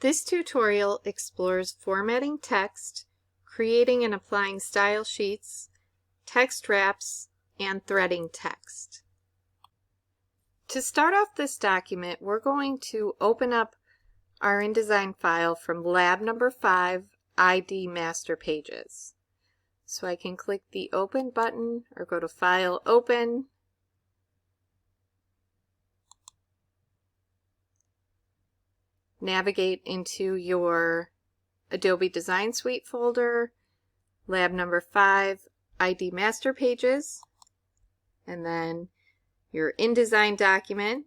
This tutorial explores formatting text, creating and applying style sheets, text wraps, and threading text. To start off this document, we're going to open up our InDesign file from lab number 5, ID Master Pages. So I can click the Open button or go to File, Open, navigate into your Adobe Design Suite folder, lab number 5, ID Master Pages, and then your InDesign document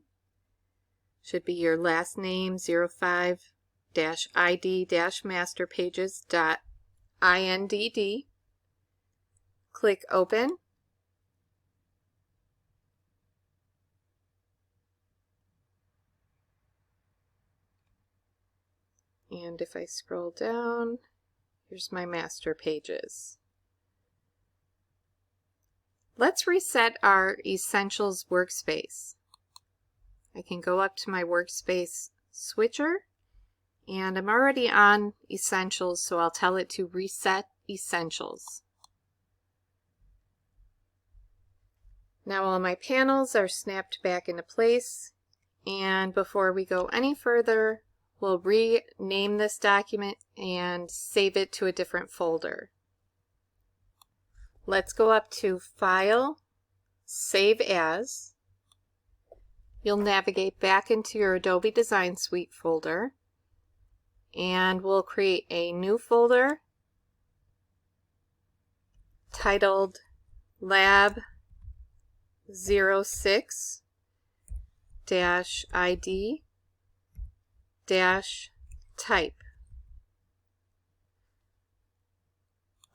should be your last name 05-ID-masterpages.INDD. Click Open. And if I scroll down, here's my master pages. Let's reset our Essentials workspace. I can go up to my workspace switcher, and I'm already on Essentials, so I'll tell it to reset Essentials. Now all my panels are snapped back into place, and before we go any further, we'll rename this document and save it to a different folder. Let's go up to File, Save As. You'll navigate back into your Adobe Design Suite folder, and we'll create a new folder titled Lab 06-ID-Type.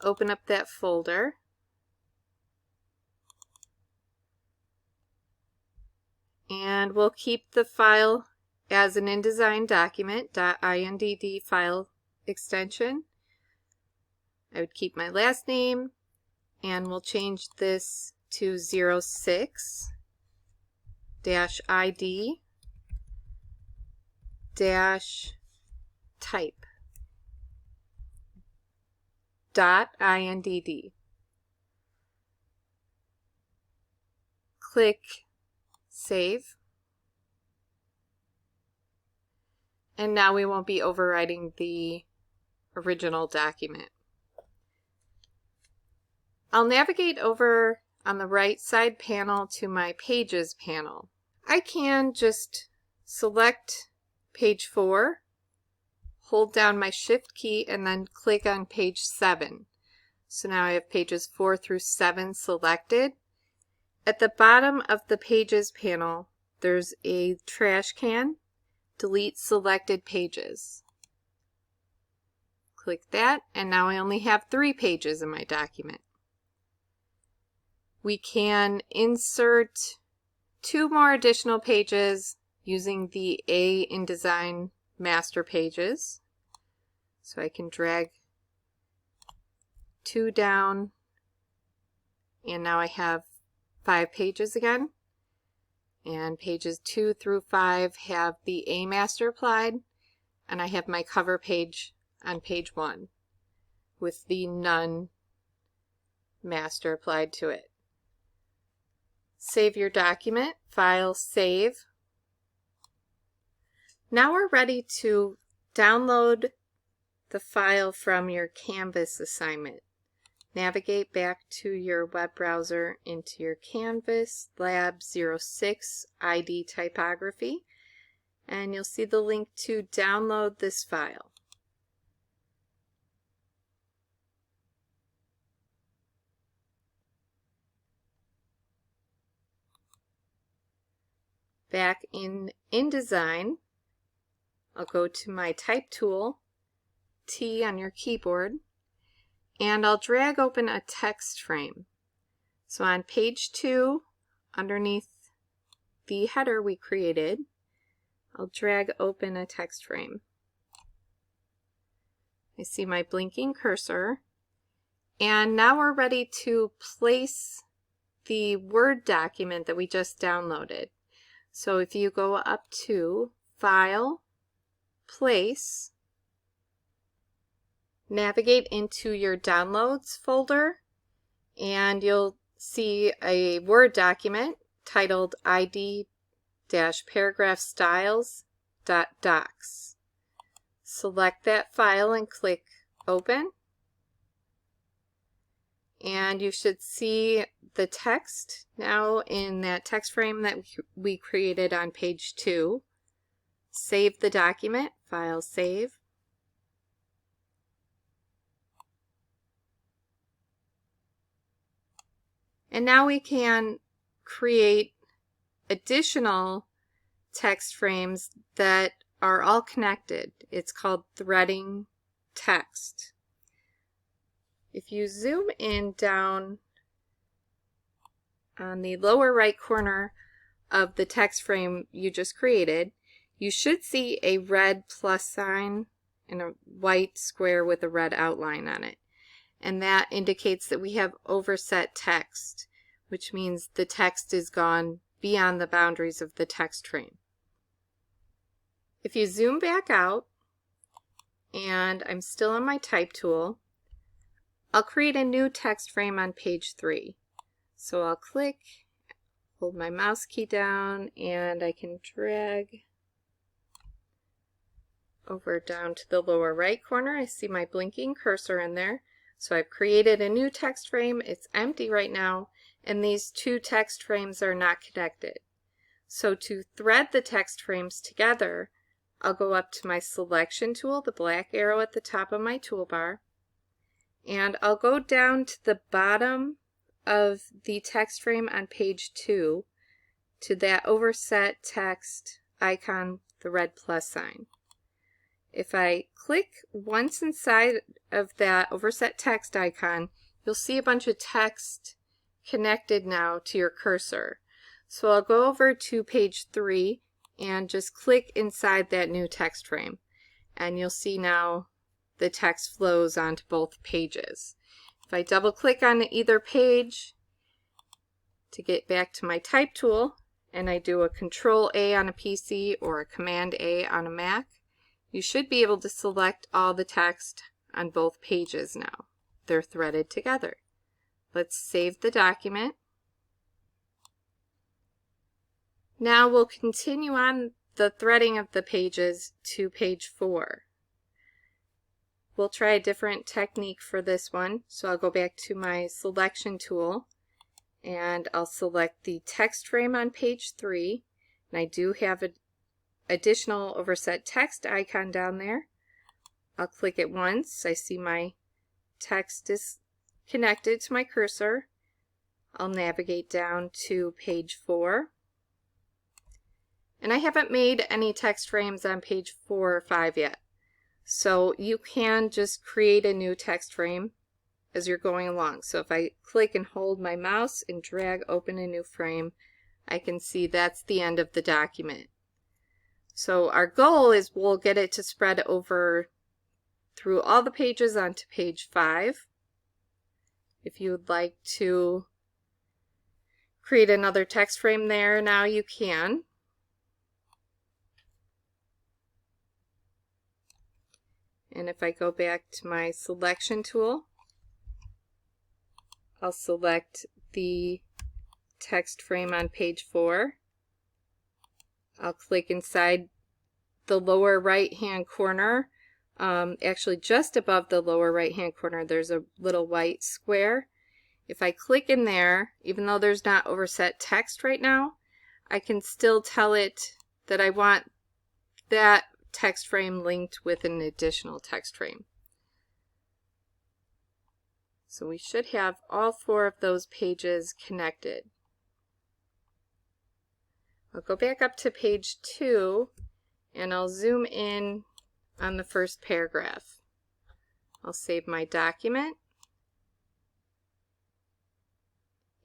Open up that folder. And we'll keep the file as an InDesign document, .INDD file extension. I would keep my last name, and we'll change this to 06-ID-type. .INDD. Click Save. And now we won't be overwriting the original document. I'll navigate over on the right side panel to my Pages panel. I can just select page 4, hold down my Shift key, and then click on page 7. So now I have pages 4 through 7 selected. At the bottom of the Pages panel, there's a trash can. Delete selected pages. Click that, and now I only have 3 pages in my document. We can insert 2 more additional pages using the A InDesign Master Pages. So I can drag 2 down, and now I have 5 pages again. And pages 2 through 5 have the A master applied, and I have my cover page on page 1 with the None master applied to it. Save your document, File, Save. Now we're ready to download the file from your Canvas assignment. Navigate back to your web browser into your Canvas Lab 06 ID Typography, and you'll see the link to download this file. Back in InDesign, I'll go to my Type tool, T on your keyboard, and I'll drag open a text frame. So on page 2, underneath the header we created, I'll drag open a text frame. I see my blinking cursor, and now we're ready to place the Word document that we just downloaded. So if you go up to File, Place, navigate into your Downloads folder, and you'll see a Word document titled id-paragraphstyles.docs. Select that file and click Open, and you should see the text now in that text frame that we created on page 2. Save the document, File, Save. And now we can create additional text frames that are all connected. It's called threading text. If you zoom in down on the lower right corner of the text frame you just created, you should see a red plus sign and a white square with a red outline on it. And that indicates that we have overset text, which means the text is gone beyond the boundaries of the text frame. If you zoom back out, and I'm still on my type tool, I'll create a new text frame on page 3. So I'll click, hold my mouse key down, and I can drag over down to the lower right corner. I see my blinking cursor in there. So I've created a new text frame. It's empty right now, and these two text frames are not connected. So to thread the text frames together, I'll go up to my selection tool, the black arrow at the top of my toolbar, and I'll go down to the bottom of the text frame on page 2 to that overset text icon, the red plus sign. If I click once inside of that overset text icon, you'll see a bunch of text connected now to your cursor. So I'll go over to page 3 and just click inside that new text frame, and you'll see now the text flows onto both pages. If I double click on either page to get back to my type tool, and I do a Control A on a PC or a Command A on a Mac, you should be able to select all the text on both pages now. They're threaded together. Let's save the document. Now we'll continue on the threading of the pages to page 4. We'll try a different technique for this one. So I'll go back to my selection tool, and I'll select the text frame on page 3. And I do have an additional overset text icon down there. I'll click it once. I see my text is connected to my cursor. I'll navigate down to page 4. And I haven't made any text frames on page 4 or 5 yet. So you can just create a new text frame as you're going along. So if I click and hold my mouse and drag open a new frame, I can see that's the end of the document. So our goal is we'll get it to spread over through all the pages onto page 5. If you would like to create another text frame there, now you can. And if I go back to my selection tool, I'll select the text frame on page 4. I'll click inside the lower right hand corner. Actually just above the lower right hand corner there's a little white square. If I click in there, even though there's not overset text right now, I can still tell it that I want that text frame linked with an additional text frame. So we should have all 4 of those pages connected. I'll go back up to page 2 and I'll zoom in on the first paragraph. I'll save my document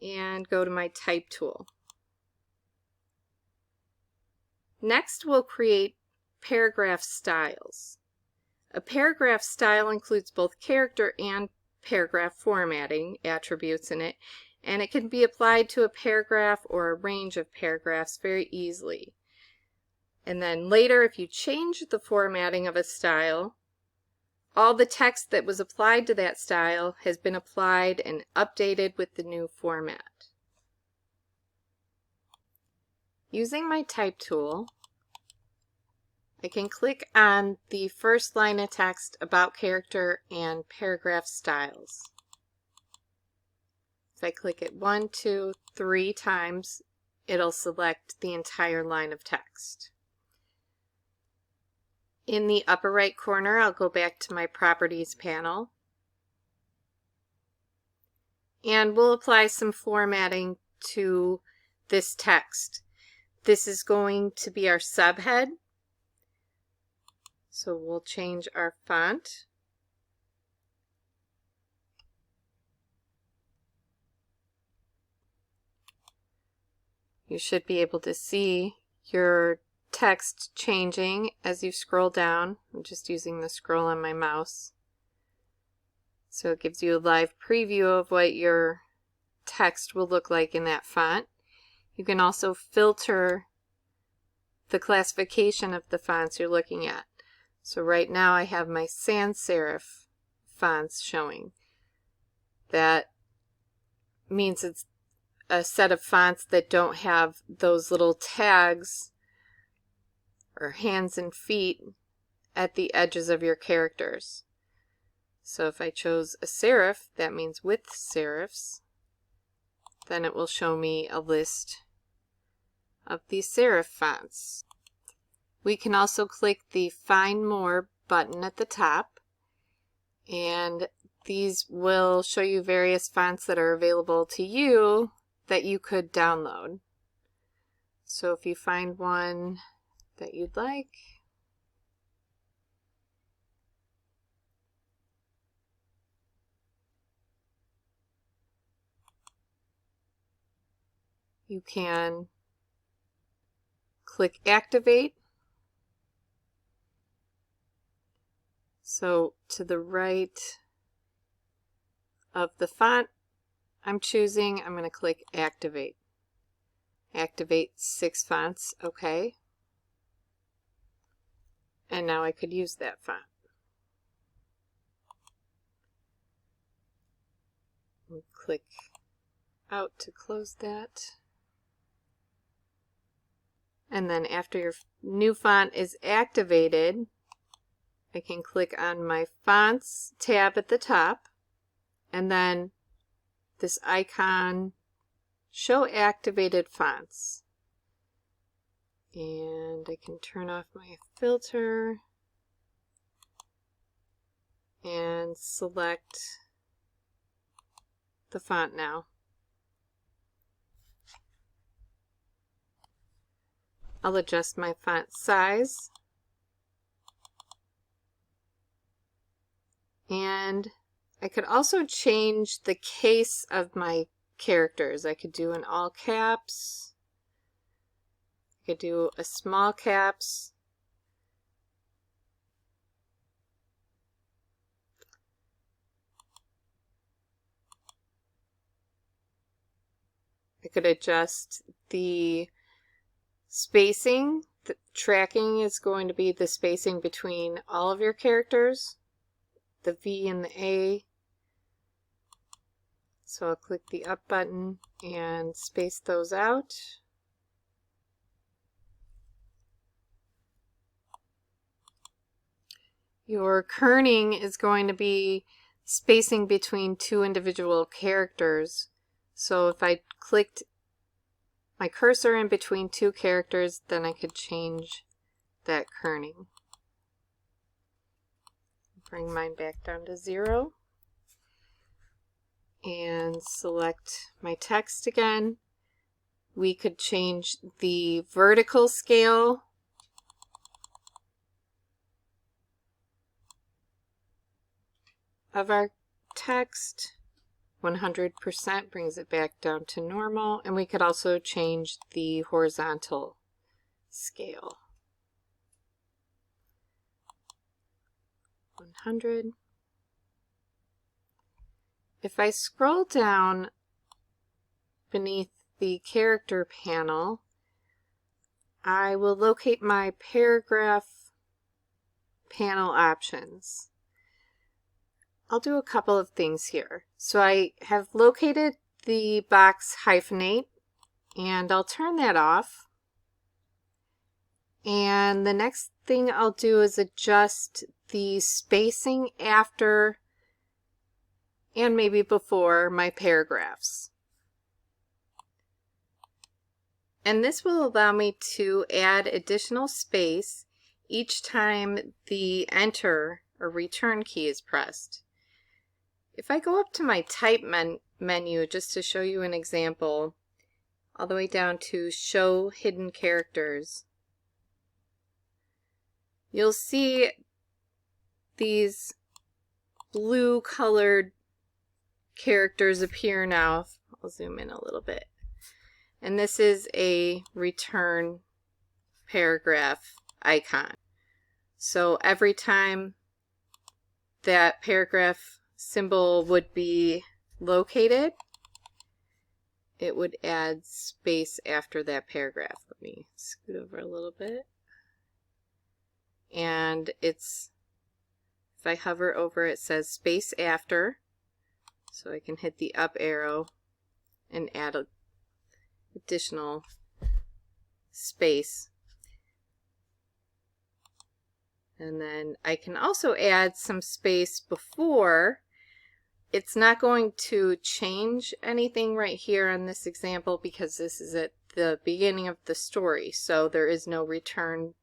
and go to my type tool. Next we'll create paragraph styles. A paragraph style includes both character and paragraph formatting attributes in it, and it can be applied to a paragraph or a range of paragraphs very easily. And then later, if you change the formatting of a style, all the text that was applied to that style has been applied and updated with the new format. Using my type tool, I can click on the first line of text, about character, and paragraph styles. If I click it 1, 2, 3 times, it'll select the entire line of text. In the upper right corner, I'll go back to my Properties panel, and we'll apply some formatting to this text. This is going to be our subhead, so we'll change our font. You should be able to see your text changing as you scroll down. I'm just using the scroll on my mouse. So it gives you a live preview of what your text will look like in that font. You can also filter the classification of the fonts you're looking at. So right now I have my sans serif fonts showing. That means it's a set of fonts that don't have those little tags or hands and feet at the edges of your characters. So if I chose a serif, that means with serifs, then it will show me a list of the serif fonts. We can also click the Find More button at the top, and these will show you various fonts that are available to you that you could download. So if you find one that you'd like, you can click Activate. So to the right of the font I'm choosing, I'm going to click Activate. Activate 6 fonts, okay. And now I could use that font. We'll click out to close that. And then after your new font is activated, I can click on my Fonts tab at the top, and then this icon, Show Activated Fonts. And I can turn off my filter and select the font now. I'll adjust my font size, and I could also change the case of my characters. I could do an all caps, I could do a small caps, I could adjust the spacing. The tracking is going to be the spacing between all of your characters, the V and the A. So I'll click the up button and space those out. Your kerning is going to be spacing between 2 individual characters. So if I clicked my cursor in between 2 characters, then I could change that kerning. Bring mine back down to 0 and select my text again. We could change the vertical scale of our text. 100% brings it back down to normal, and we could also change the horizontal scale. 100. If I scroll down beneath the character panel, I will locate my paragraph panel options. I'll do a couple of things here. So I have located the box hyphenate, and I'll turn that off. And the next thing I'll do is adjust the spacing after and maybe before my paragraphs. And this will allow me to add additional space each time the Enter or Return key is pressed. If I go up to my Type menu, just to show you an example, all the way down to Show Hidden Characters, you'll see these blue colored characters appear now. I'll zoom in a little bit. And this is a return paragraph icon. So every time that paragraph symbol would be located, it would add space after that paragraph. Let me scoot over a little bit. And it's, if I hover over it, says space after. So I can hit the up arrow and add a additional space. And then I can also add some space before. It's not going to change anything right here on this example because this is at the beginning of the story, so there is no return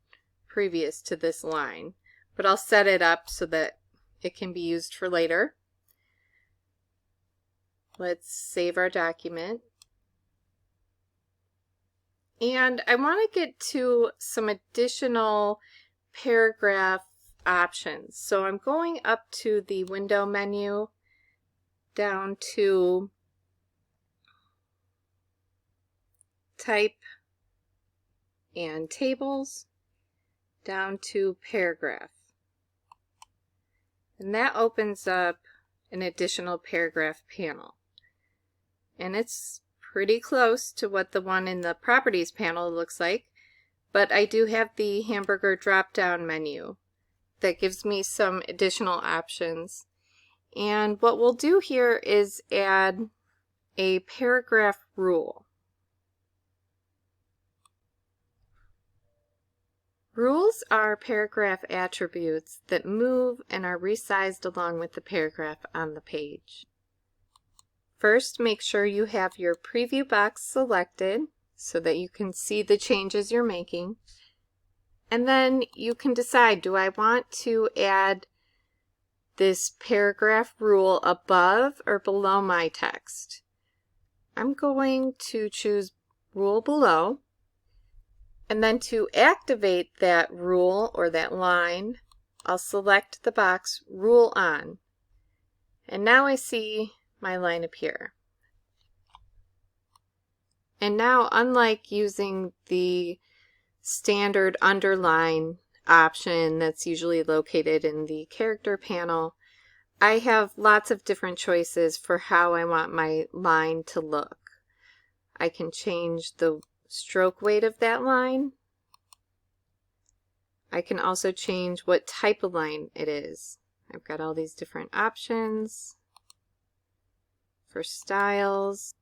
previous to this line. But I'll set it up so that it can be used for later. Let's save our document. And I want to get to some additional paragraph options. So I'm going up to the window menu, down to Type and Tables, down to Paragraph. And that opens up an additional paragraph panel. And it's pretty close to what the one in the Properties panel looks like, but I do have the hamburger drop-down menu that gives me some additional options. And what we'll do here is add a paragraph rule. Rules are paragraph attributes that move and are resized along with the paragraph on the page. First, make sure you have your preview box selected so that you can see the changes you're making. And then you can decide, do I want to add this paragraph rule above or below my text? I'm going to choose Rule Below. And then to activate that rule or that line, I'll select the box Rule On. And now I see my line appear. And now, unlike using the standard underline option that's usually located in the character panel, I have lots of different choices for how I want my line to look. I can change the stroke weight of that line. I can also change what type of line it is. I've got all these different options for styles.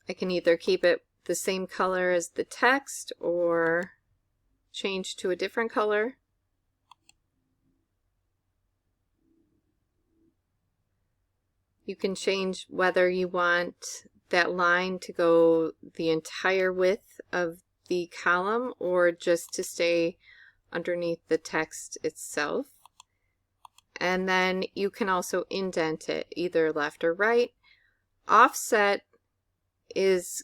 I can either keep it the same color as the text or change to a different color. You can change whether you want that line to go the entire width of the column or just to stay underneath the text itself. And then you can also indent it either left or right. Offset is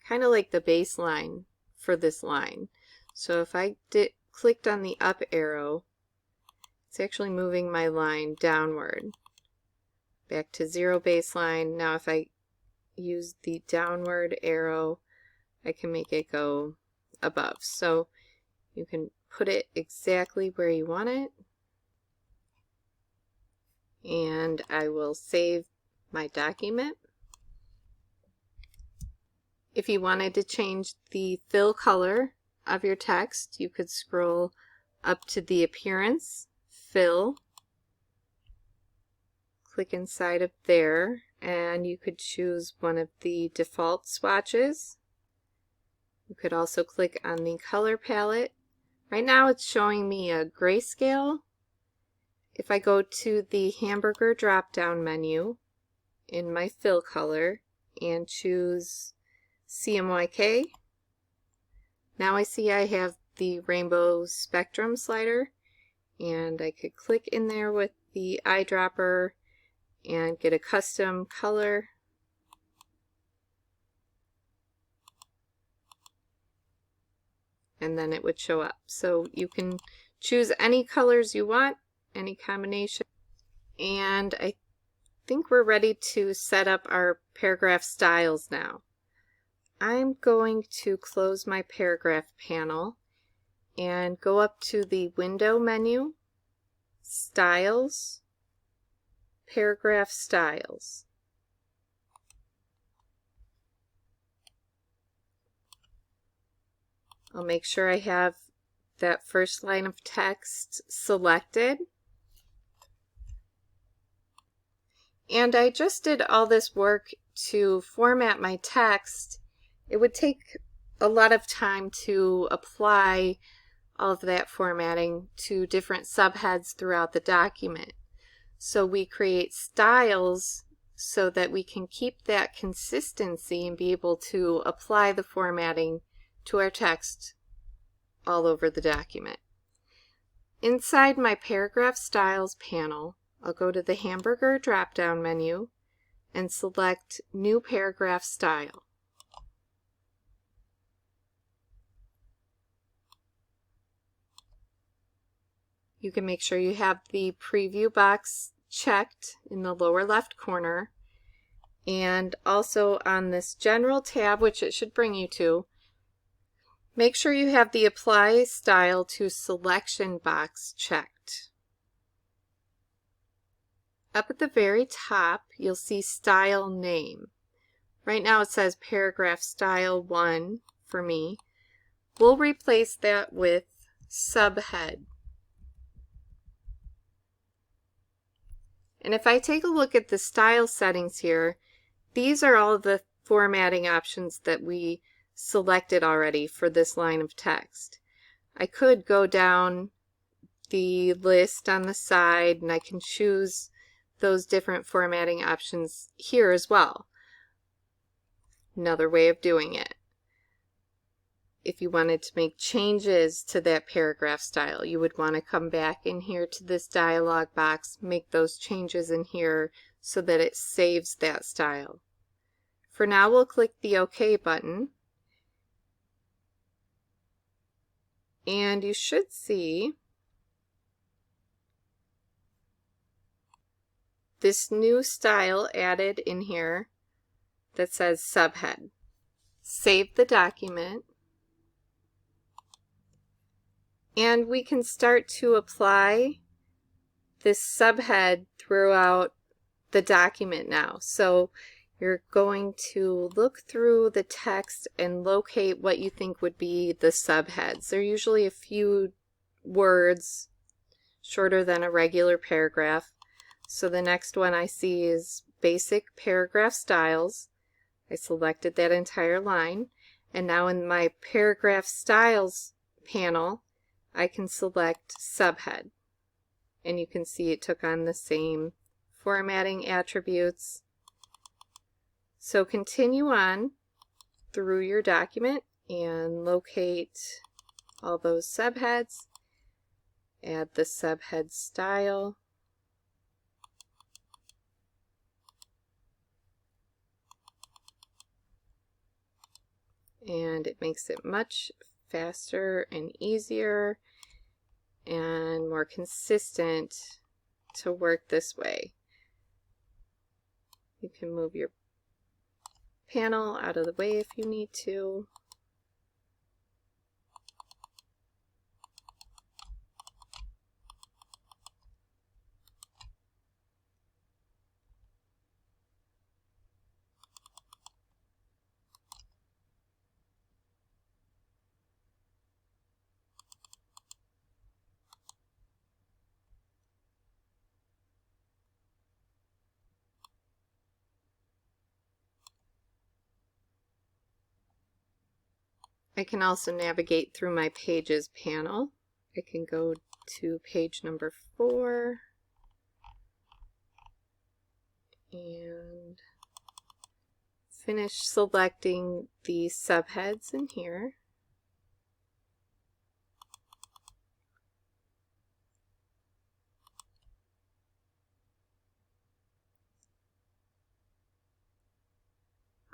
kind of like the baseline for this line. So if I clicked on the up arrow, it's actually moving my line downward. Back to 0 baseline. Now if I use the downward arrow, I can make it go above. So you can put it exactly where you want it. And I will save my document. If you wanted to change the fill color of your text, you could scroll up to the Appearance, Fill, click inside of there, and you could choose one of the default swatches. You could also click on the color palette. Right now it's showing me a grayscale. If I go to the hamburger drop-down menu in my fill color and choose CMYK, now I see I have the rainbow spectrum slider, and I could click in there with the eyedropper and get a custom color. And then it would show up. So you can choose any colors you want, any combination. And I think we're ready to set up our paragraph styles now. I'm going to close my paragraph panel and go up to the Window menu, Styles, Paragraph Styles. I'll make sure I have that first line of text selected. And I just did all this work to format my text. It would take a lot of time to apply all of that formatting to different subheads throughout the document. So we create styles so that we can keep that consistency and be able to apply the formatting to our text all over the document. Inside my Paragraph Styles panel, I'll go to the Hamburger drop-down menu and select New Paragraph Style. You can make sure you have the preview box checked in the lower left corner, and also on this General tab, which it should bring you to, make sure you have the Apply Style to Selection box checked. Up at the very top, you'll see Style Name. Right now it says Paragraph Style 1 for me. We'll replace that with Subhead. And if I take a look at the style settings here, these are all of the formatting options that we selected already for this line of text. I could go down the list on the side and I can choose those different formatting options here as well. Another way of doing it. If you wanted to make changes to that paragraph style, you would want to come back in here to this dialog box, make those changes in here so that it saves that style. For now, we'll click the OK button. And you should see this new style added in here that says Subhead. Save the document. And we can start to apply this subhead throughout the document now. So you're going to look through the text and locate what you think would be the subheads. They're usually a few words shorter than a regular paragraph. So the next one I see is Basic Paragraph Styles. I selected that entire line. And now in my Paragraph Styles panel, I can select Subhead, and you can see it took on the same formatting attributes. So continue on through your document and locate all those subheads, add the subhead style, and it makes it much faster and easier and more consistent to work this way. You can move your panel out of the way if you need to. I can also navigate through my Pages panel. I can go to page number 4 and finish selecting the subheads in here.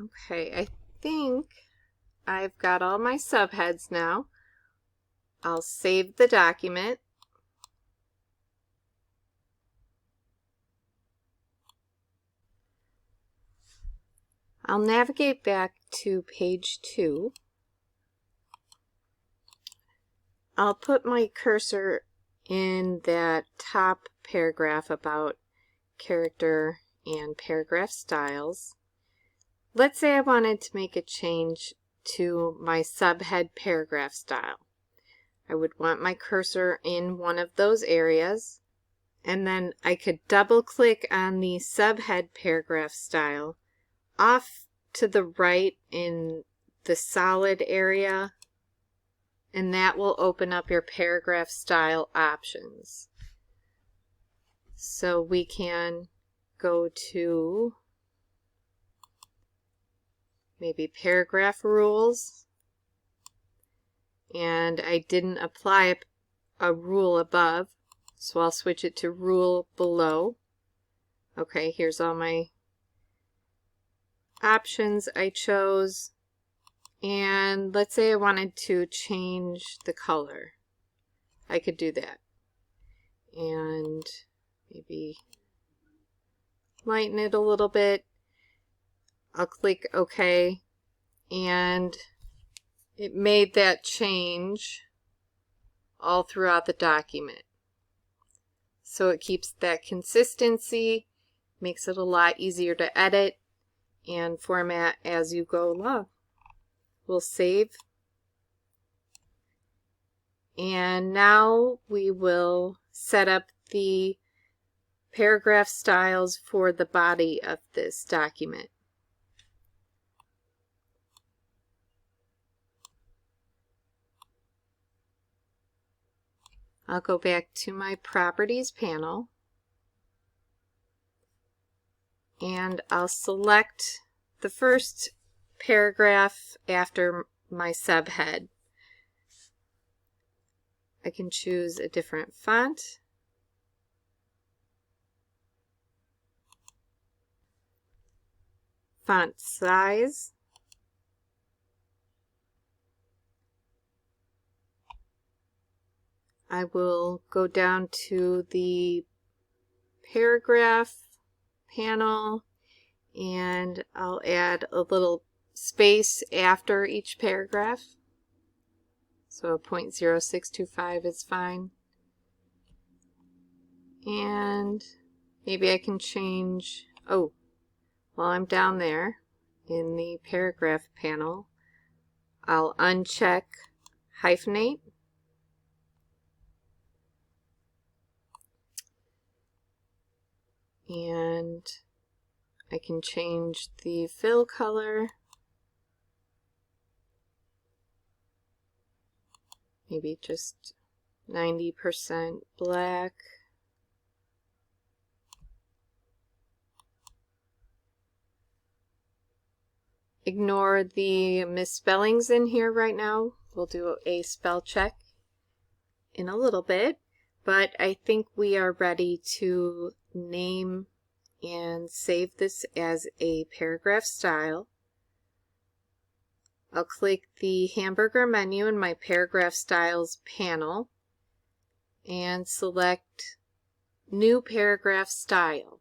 Okay, I think I've got all my subheads now. I'll save the document. I'll navigate back to page 2. I'll put my cursor in that top paragraph about character and paragraph styles. Let's say I wanted to make a change to my subhead paragraph style. I would want my cursor in one of those areas, and then I could double click on the subhead paragraph style off to the right in the solid area, and that will open up your paragraph style options. So we can go to maybe paragraph rules, and I didn't apply a rule above, so I'll switch it to rule below. Okay, here's all my options I chose, and let's say I wanted to change the color. I could do that, and maybe lighten it a little bit. I'll click OK, and it made that change all throughout the document. So it keeps that consistency, makes it a lot easier to edit and format as you go along. We'll save. And now we will set up the paragraph styles for the body of this document. I'll go back to my Properties panel, and I'll select the first paragraph after my subhead. I can choose a different font. Font size. I will go down to the paragraph panel, and I'll add a little space after each paragraph. So 0.0625 is fine. And maybe I can change, while I'm down there in the paragraph panel, I'll uncheck hyphenate. And I can change the fill color, maybe just 90% black. Ignore the misspellings in here right now. We'll do a spell check in a little bit, but I think we are ready to name and save this as a paragraph style. I'll click the hamburger menu in my Paragraph Styles panel and select New Paragraph Style.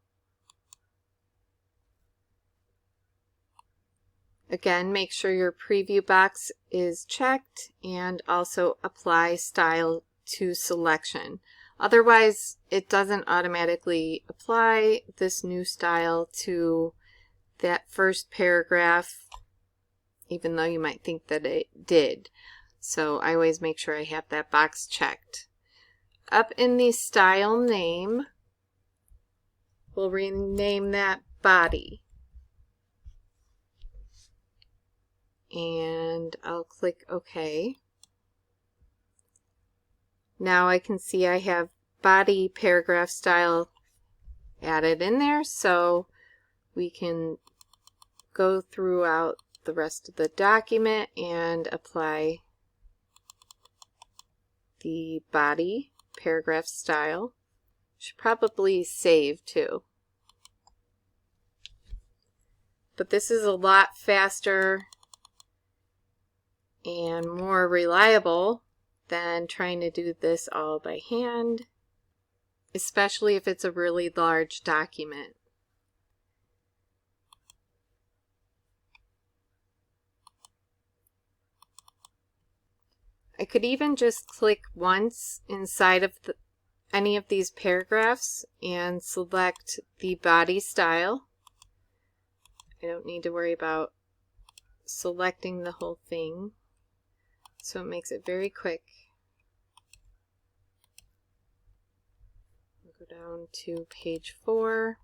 Again, make sure your preview box is checked and also apply style to selection. Otherwise, it doesn't automatically apply this new style to that first paragraph, even though you might think that it did. So I always make sure I have that box checked. Up in the style name, we'll rename that body. and I'll click OK. Now I can see I have body paragraph style added in there, so we can go throughout the rest of the document and apply the body paragraph style. Should probably save too. But this is a lot faster and more reliable than trying to do this all by hand, especially if it's a really large document. I could even just click once inside of any of these paragraphs and select the body style. I don't need to worry about selecting the whole thing, so it makes it very quick. I'll go down to page 4.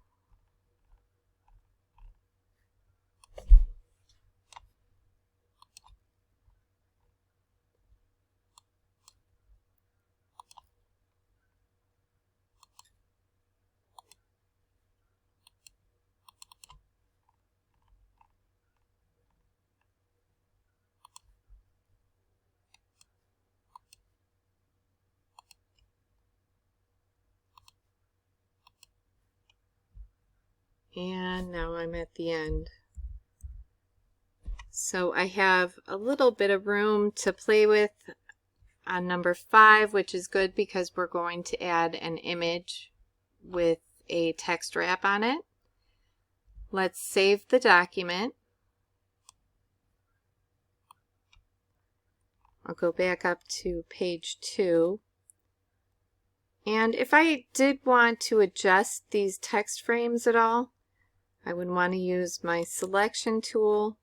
And now I'm at the end. So I have a little bit of room to play with on number 5, which is good because we're going to add an image with a text wrap on it. Let's save the document. I'll go back up to page 2. And if I did want to adjust these text frames at all, I would want to use my selection tool,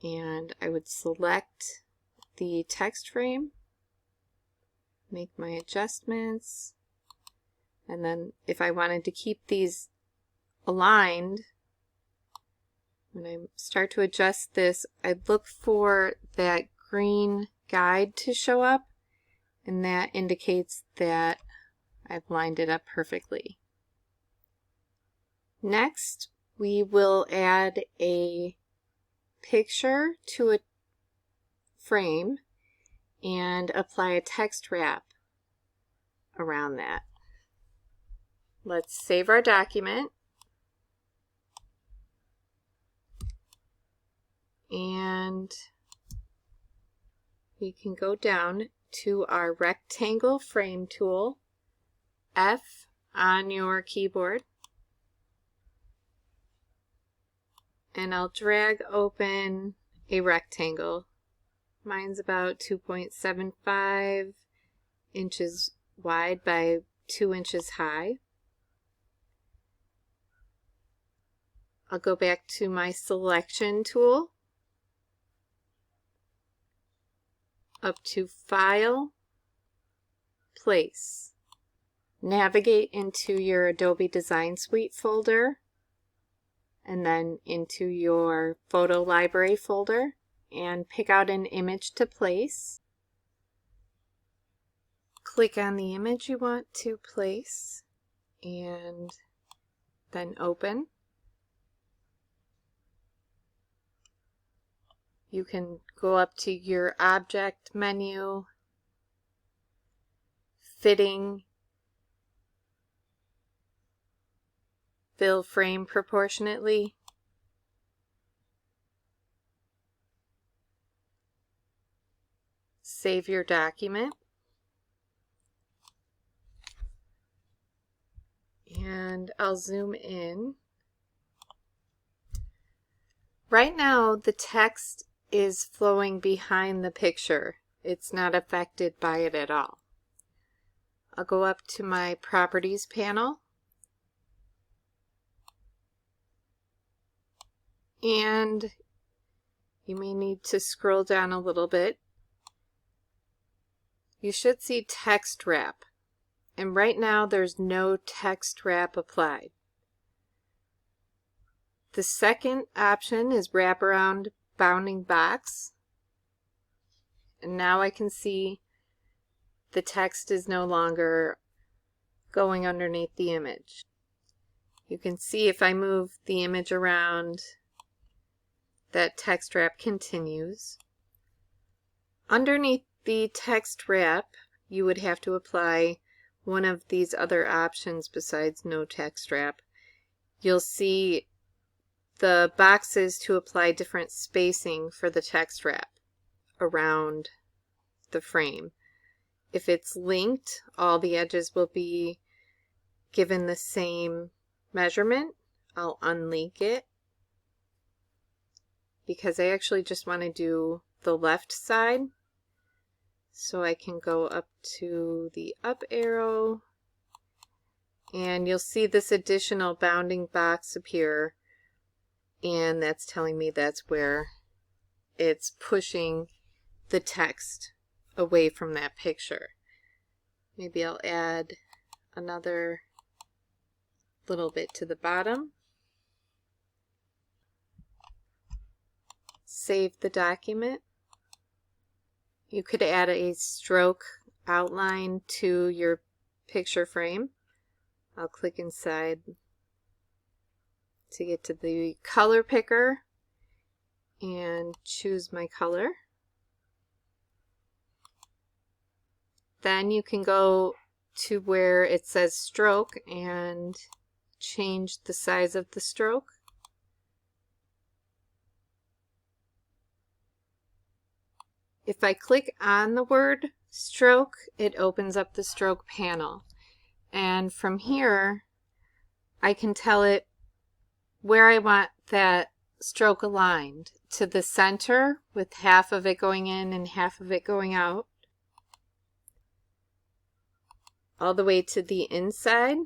and I would select the text frame, make my adjustments, and then if I wanted to keep these aligned, when I start to adjust this, I'd look for that green guide to show up, and that indicates that I've lined it up perfectly. Next, we will add a picture to a frame and apply a text wrap around that. Let's save our document. And we can go down to our rectangle frame tool, F on your keyboard, and I'll drag open a rectangle. Mine's about 2.75 inches wide by 2 inches high. I'll go back to my selection tool, up to File, Place. Navigate into your Adobe Design Suite folder, and then into your photo library folder, and pick out an image to place. Click on the image you want to place, and then open. You can go up to your Object menu, Fitting, Fill Frame Proportionately, save your document, and I'll zoom in. Right now the text is flowing behind the picture. It's not affected by it at all. I'll go up to my Properties panel, and you may need to scroll down a little bit. You should see text wrap, and right now there's no text wrap applied. The second option is wraparound bounding box. And now I can see the text is no longer going underneath the image. You can see if I move the image around, that text wrap continues. Underneath the text wrap, you would have to apply one of these other options besides no text wrap. You'll see the boxes to apply different spacing for the text wrap around the frame. If it's linked, all the edges will be given the same measurement. I'll unlink it because I actually just want to do the left side. So I can go up to the up arrow and you'll see this additional bounding box appear, and that's telling me that's where it's pushing the text away from that picture. Maybe I'll add another little bit to the bottom. Save the document. You could add a stroke outline to your picture frame. I'll click inside to get to the color picker and choose my color. Then you can go to where it says stroke and change the size of the stroke. If I click on the word stroke, it opens up the stroke panel. And from here, I can tell it where I want that stroke aligned. To the center, with half of it going in and half of it going out. All the way to the inside,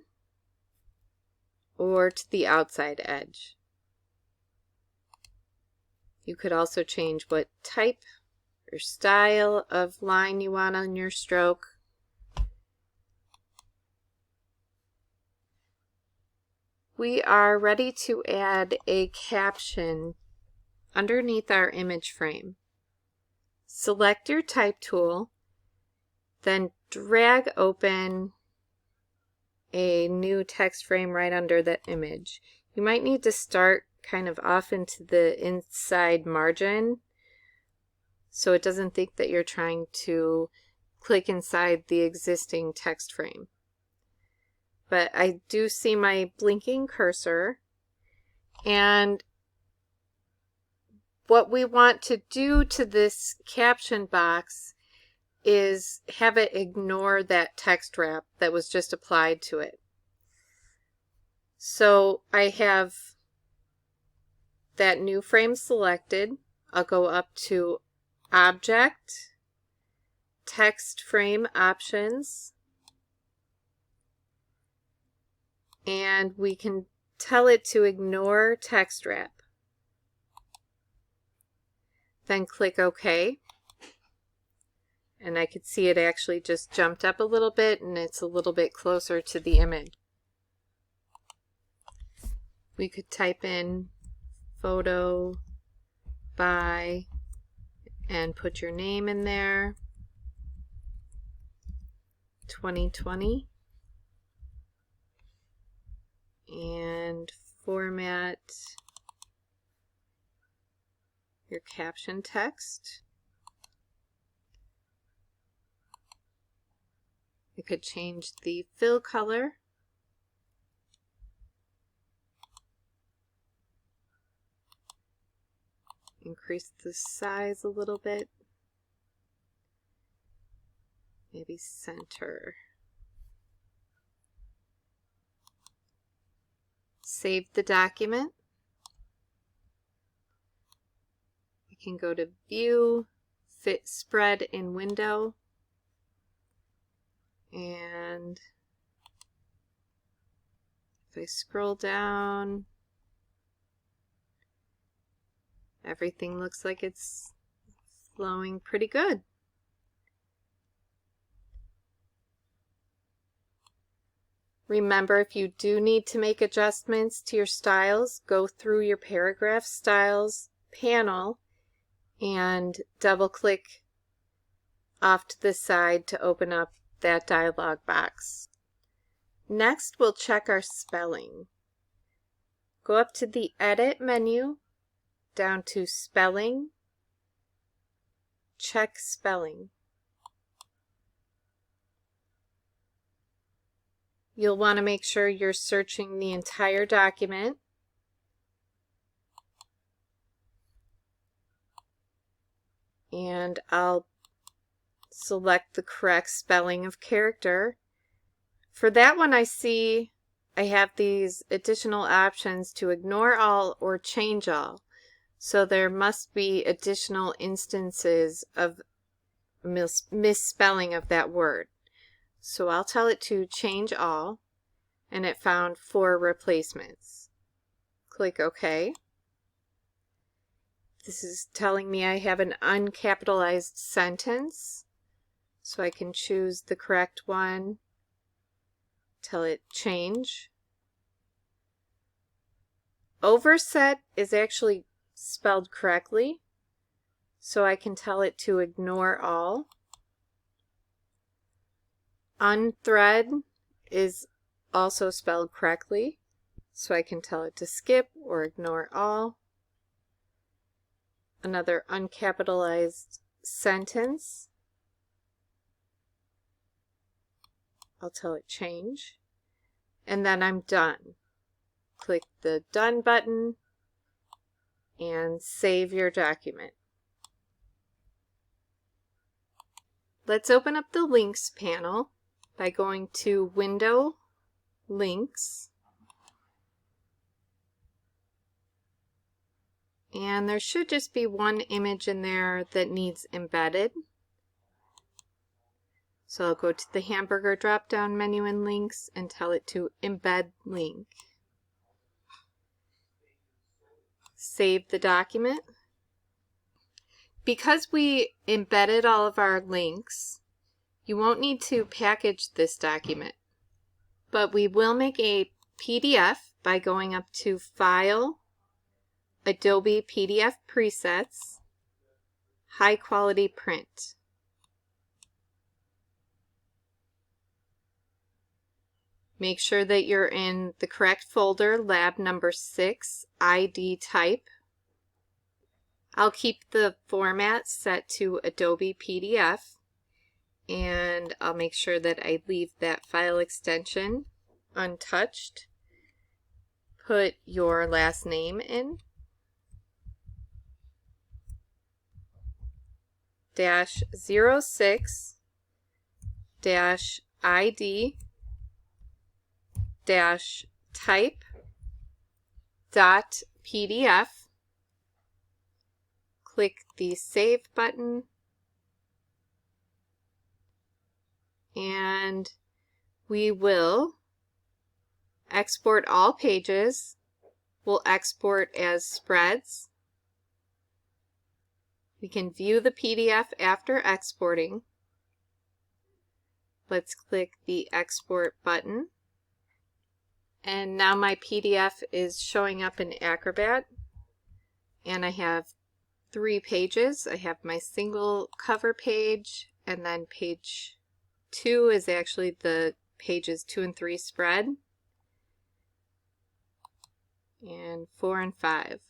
or to the outside edge. You could also change what type or style of line you want on your stroke. We are ready to add a caption underneath our image frame. Select your type tool, then drag open a new text frame right under that image. You might need to start kind of off into the inside margin so it doesn't think that you're trying to click inside the existing text frame. But I do see my blinking cursor, and what we want to do to this caption box is have it ignore that text wrap that was just applied to it. So I have that new frame selected. I'll go up to Object, Text Frame Options, and we can tell it to ignore text wrap. Then click OK. And I could see it actually just jumped up a little bit and it's a little bit closer to the image. We could type in photo by and put your name in there. 2020. And format your caption text. You could change the fill color. Increase the size a little bit. Maybe center. Save the document. You can go to View, Fit Spread in Window, and if I scroll down, everything looks like it's flowing pretty good. Remember, if you do need to make adjustments to your styles, go through your Paragraph Styles panel and double click off to the side to open up that dialog box. Next, we'll check our spelling. Go up to the Edit menu, down to Spelling, check Spelling. You'll want to make sure you're searching the entire document. And I'll select the correct spelling of character. For that one, I see I have these additional options to ignore all or change all. So there must be additional instances of misspelling of that word. So I'll tell it to change all, and it found 4 replacements. Click OK. This is telling me I have an uncapitalized sentence, so I can choose the correct one, tell it change. Overset is actually spelled correctly, so I can tell it to ignore all. Unthread is also spelled correctly, so I can tell it to skip or ignore all. Another uncapitalized sentence, I'll tell it change, and then I'm done. Click the Done button and save your document. Let's open up the Links panel by going to Window, Links, and there should just be one image in there that needs embedded. So I'll go to the hamburger drop-down menu in Links and tell it to embed link. Save the document. Because we embedded all of our links, you won't need to package this document, but we will make a PDF by going up to File, Adobe PDF Presets, High Quality Print. Make sure that you're in the correct folder, lab number 6, ID type. I'll keep the format set to Adobe PDF, and I'll make sure that I leave that file extension untouched. Put your last name in, -06 -ID -type .pdf. Click the Save button, and we will export all pages. We'll export as spreads. We can view the PDF after exporting. Let's click the Export button. And now my PDF is showing up in Acrobat, and I have 3 pages. I have my single cover page, and then page 2 is actually the pages 2 and 3 spread, and 4 and 5.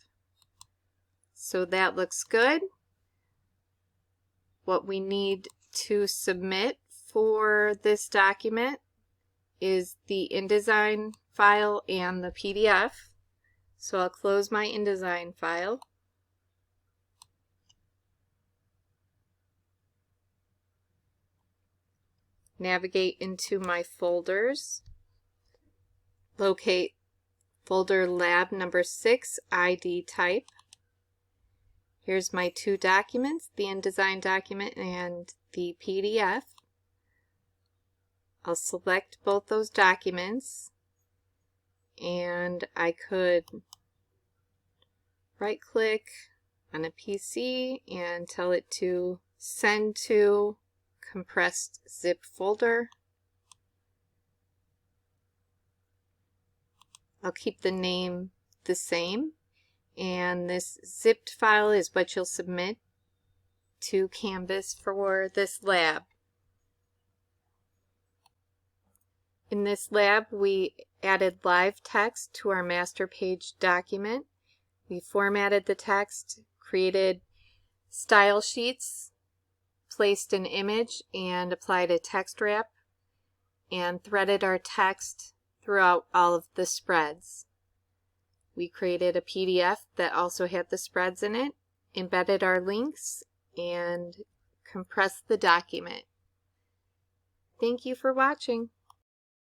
So that looks good. What we need to submit for this document is the InDesign file and the PDF. So I'll close my InDesign file. Navigate into my folders. Locate folder lab number 6, ID type. Here's my 2 documents, the InDesign document and the PDF. I'll select both those documents, and I could right click on a PC and tell it to send to compressed zip folder. I'll keep the name the same, and this zipped file is what you'll submit to Canvas for this lab. In this lab, we added live text to our master page document. We formatted the text, created style sheets, placed an image and applied a text wrap, and threaded our text throughout all of the spreads. We created a PDF that also had the spreads in it, embedded our links, and compressed the document. Thank you for watching.